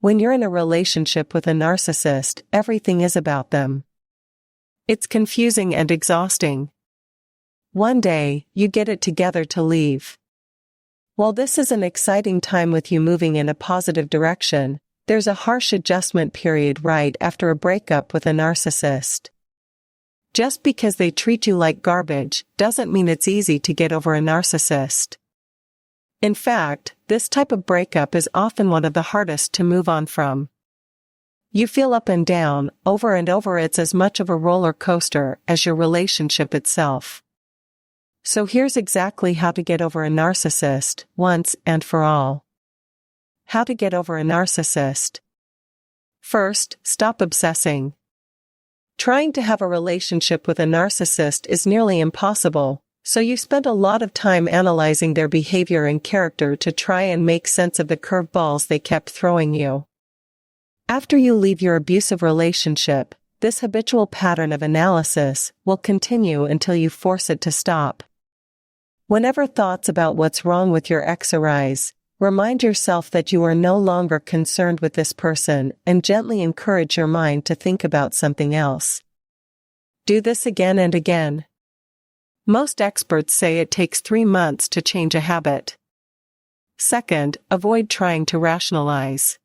When you're in a relationship with a narcissist, everything is about them. It's confusing and exhausting. One day, you get it together to leave. While this is an exciting time with you moving in a positive direction, there's a harsh adjustment period right after a breakup with a narcissist. Just because they treat you like garbage doesn't mean it's easy to get over a narcissist. In fact, this type of breakup is often one of the hardest to move on from. You feel up and down, over and over. It's as much of a roller coaster as your relationship itself. So here's exactly how to get over a narcissist, once and for all. How to get over a narcissist. First, stop obsessing. Trying to have a relationship with a narcissist is nearly impossible, so you spend a lot of time analyzing their behavior and character to try and make sense of the curveballs they kept throwing you. After you leave your abusive relationship, this habitual pattern of analysis will continue until you force it to stop. Whenever thoughts about what's wrong with your ex arise, remind yourself that you are no longer concerned with this person and gently encourage your mind to think about something else. Do this again and again. Most experts say it takes 3 months to change a habit. Second, avoid trying to rationalize.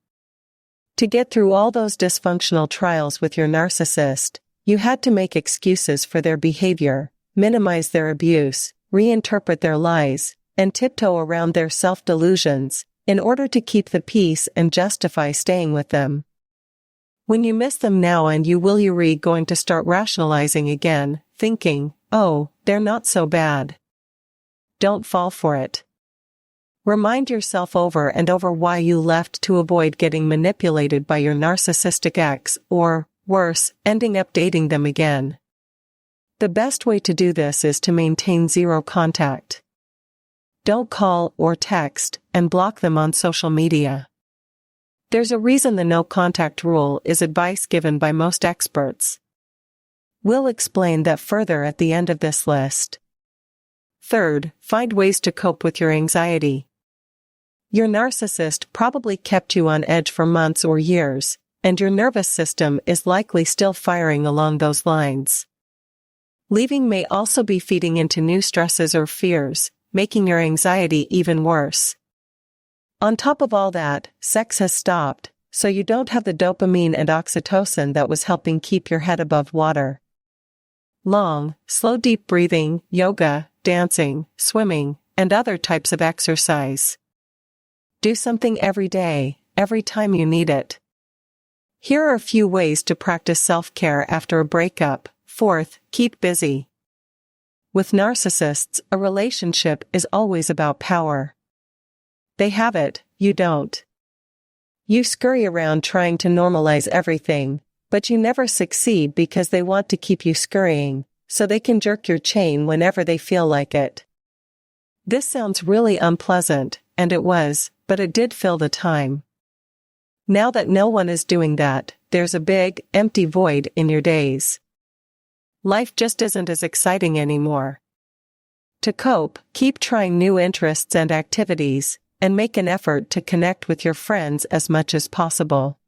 To get through all those dysfunctional trials with your narcissist, you had to make excuses for their behavior, minimize their abuse, reinterpret their lies, and tiptoe around their self-delusions, in order to keep the peace and justify staying with them. When you miss them now and you're going to start rationalizing again, thinking, oh, they're not so bad. Don't fall for it. Remind yourself over and over why you left to avoid getting manipulated by your narcissistic ex, or, worse, ending up dating them again. The best way to do this is to maintain zero contact. Don't call or text, and block them on social media. There's a reason the no-contact rule is advice given by most experts. We'll explain that further at the end of this list. Third, find ways to cope with your anxiety. Your narcissist probably kept you on edge for months or years, and your nervous system is likely still firing along those lines. Leaving may also be feeding into new stresses or fears, making your anxiety even worse. On top of all that, sex has stopped, so you don't have the dopamine and oxytocin that was helping keep your head above water. Long, slow deep breathing, yoga, dancing, swimming, and other types of exercise. Do something every day, every time you need it. Here are a few ways to practice self-care after a breakup. Fourth, keep busy. With narcissists, a relationship is always about power. They have it, you don't. You scurry around trying to normalize everything, but you never succeed because they want to keep you scurrying, so they can jerk your chain whenever they feel like it. This sounds really unpleasant, and it was, but it did fill the time. Now that no one is doing that, there's a big, empty void in your days. Life just isn't as exciting anymore. To cope, keep trying new interests and activities, and make an effort to connect with your friends as much as possible.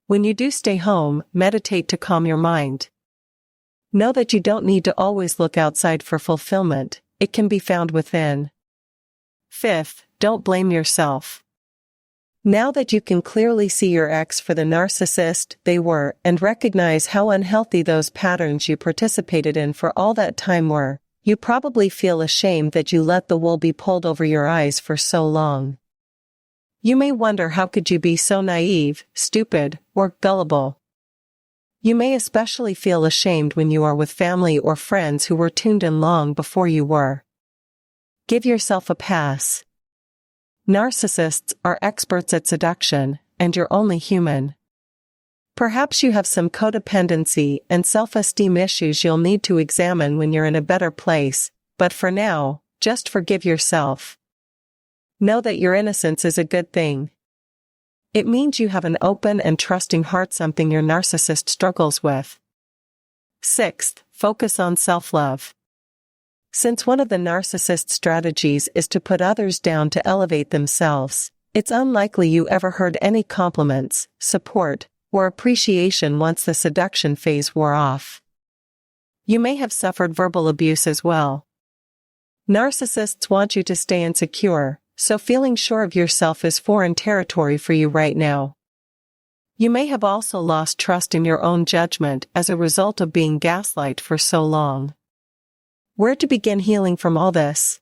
When you do stay home, meditate to calm your mind. Know that you don't need to always look outside for fulfillment, it can be found within. Fifth, don't blame yourself. Now that you can clearly see your ex for the narcissist they were and recognize how unhealthy those patterns you participated in for all that time were, you probably feel ashamed that you let the wool be pulled over your eyes for so long. You may wonder, how could you be so naive, stupid, or gullible? You may especially feel ashamed when you are with family or friends who were tuned in long before you were. Give yourself a pass. Narcissists are experts at seduction, and you're only human. Perhaps you have some codependency and self-esteem issues you'll need to examine when you're in a better place, but for now, just forgive yourself. Know that your innocence is a good thing. It means you have an open and trusting heart, something your narcissist struggles with. Sixth, focus on self-love. Since one of the narcissist's strategies is to put others down to elevate themselves, It's unlikely you ever heard any compliments, support, or appreciation once the seduction phase wore off. You may have suffered verbal abuse as well. Narcissists want you to stay insecure, so feeling sure of yourself is foreign territory for you right now. You may have also lost trust in your own judgment as a result of being gaslighted for so long. Where to begin healing from all this?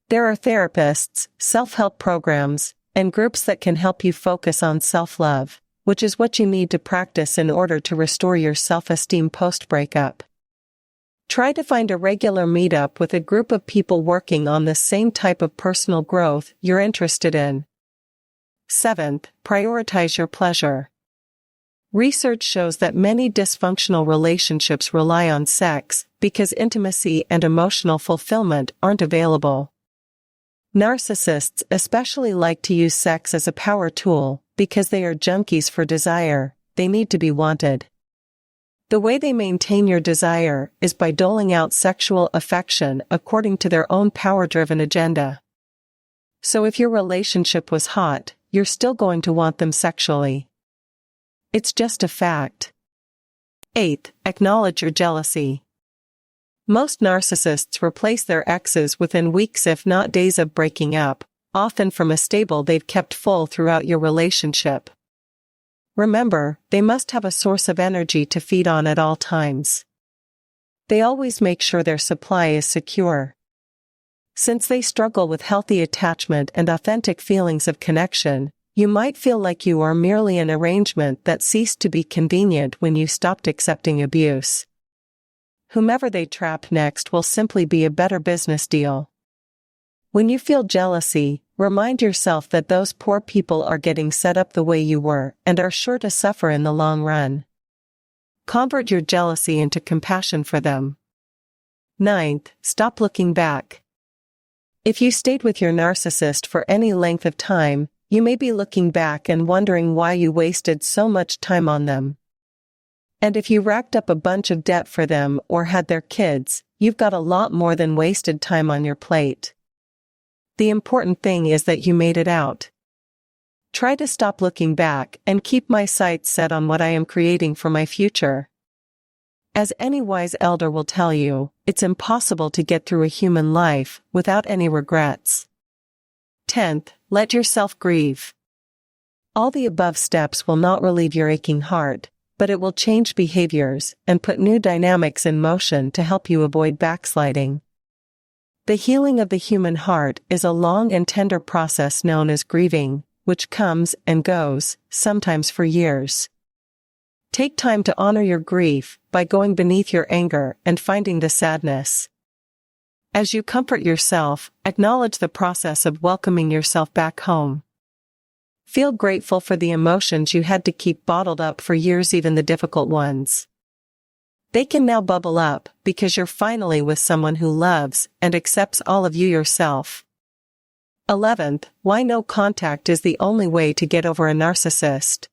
There are therapists, self-help programs, and groups that can help you focus on self-love, which is what you need to practice in order to restore your self-esteem post-breakup. Try to find a regular meetup with a group of people working on the same type of personal growth you're interested in. 7th, prioritize your pleasure. Research shows that many dysfunctional relationships rely on sex because intimacy and emotional fulfillment aren't available. Narcissists especially like to use sex as a power tool because they are junkies for desire. They need to be wanted. The way they maintain your desire is by doling out sexual affection according to their own power-driven agenda. So if your relationship was hot, you're still going to want them sexually. It's just a fact. 8th, acknowledge your jealousy. Most narcissists replace their exes within weeks if not days of breaking up, often from a stable they've kept full throughout your relationship. Remember, they must have a source of energy to feed on at all times. They always make sure their supply is secure. Since they struggle with healthy attachment and authentic feelings of connection, you might feel like you are merely an arrangement that ceased to be convenient when you stopped accepting abuse. Whomever they trap next will simply be a better business deal. When you feel jealousy, remind yourself that those poor people are getting set up the way you were and are sure to suffer in the long run. Convert your jealousy into compassion for them. 9th, stop looking back. If you stayed with your narcissist for any length of time, you may be looking back and wondering why you wasted so much time on them. And if you racked up a bunch of debt for them or had their kids, you've got a lot more than wasted time on your plate. The important thing is that you made it out. Try to stop looking back and keep my sights set on what I am creating for my future. As any wise elder will tell you, it's impossible to get through a human life without any regrets. 10th, let yourself grieve. All the above steps will not relieve your aching heart, but it will change behaviors and put new dynamics in motion to help you avoid backsliding. The healing of the human heart is a long and tender process known as grieving, which comes and goes, sometimes for years. Take time to honor your grief by going beneath your anger and finding the sadness. As you comfort yourself, acknowledge the process of welcoming yourself back home. Feel grateful for the emotions you had to keep bottled up for years, even the difficult ones. They can now bubble up because you're finally with someone who loves and accepts all of you yourself. 11th, why no contact is the only way to get over a narcissist.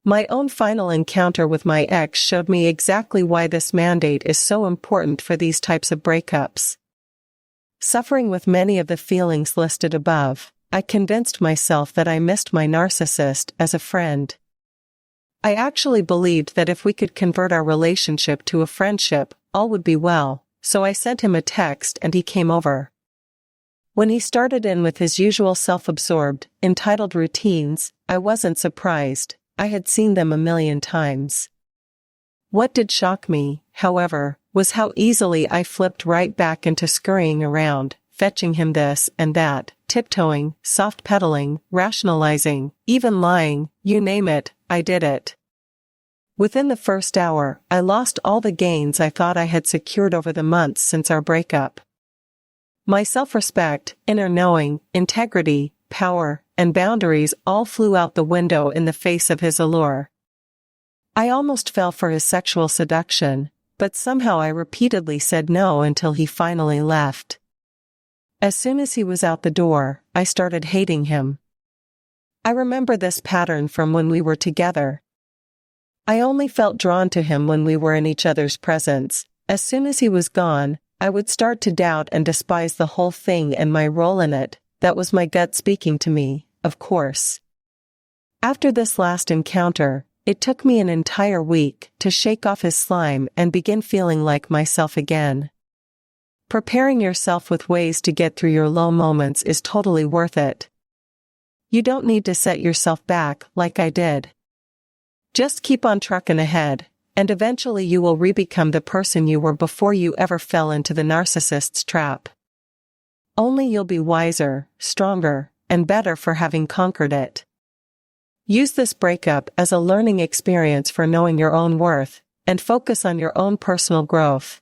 My own final encounter with my ex showed me exactly why this mandate is so important for these types of breakups. Suffering with many of the feelings listed above, I convinced myself that I missed my narcissist as a friend. I actually believed that if we could convert our relationship to a friendship, all would be well, so I sent him a text and he came over. When he started in with his usual self-absorbed, entitled routines, I wasn't surprised. I had seen them a million times. What did shock me, however, was how easily I flipped right back into scurrying around, fetching him this and that, tiptoeing, soft-pedaling, rationalizing, even lying, you name it, I did it. Within the first hour, I lost all the gains I thought I had secured over the months since our breakup. My self-respect, inner knowing, integrity, power, and boundaries all flew out the window in the face of his allure. I almost fell for his sexual seduction, but somehow I repeatedly said no until he finally left. As soon as he was out the door, I started hating him. I remember this pattern from when we were together. I only felt drawn to him when we were in each other's presence. As soon as he was gone, I would start to doubt and despise the whole thing and my role in it. That was my gut speaking to me. of course. After this last encounter, it took me an entire week to shake off his slime and begin feeling like myself again. Preparing yourself with ways to get through your low moments is totally worth it. You don't need to set yourself back like I did. Just keep on trucking ahead, and eventually you will re-become the person you were before you ever fell into the narcissist's trap. Only you'll be wiser, stronger, and better for having conquered it. Use this breakup as a learning experience for knowing your own worth, and focus on your own personal growth.